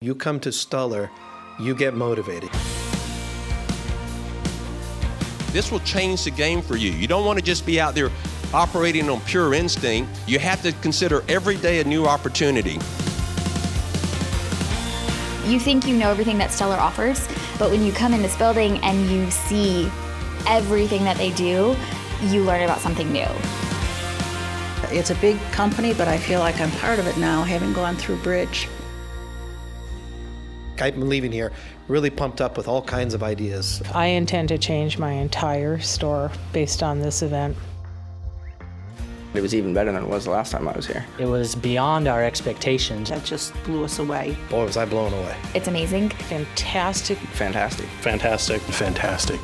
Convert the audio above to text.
You come to Stuller, you get motivated. This will change the game for you. You don't want to just be out there operating on pure instinct. You have to consider every day a new opportunity. You think you know everything that Stuller offers, but when you come in this building and you see everything that they do, you learn about something new. It's a big company, but I feel like I'm part of it now, having gone through Bridge. I'm leaving here really pumped up with all kinds of ideas. I intend to change my entire store based on this event. It was even better than it was the last time I was here. It was beyond our expectations. That just blew us away. Boy, was I blown away. It's amazing. Fantastic. Fantastic. Fantastic. Fantastic.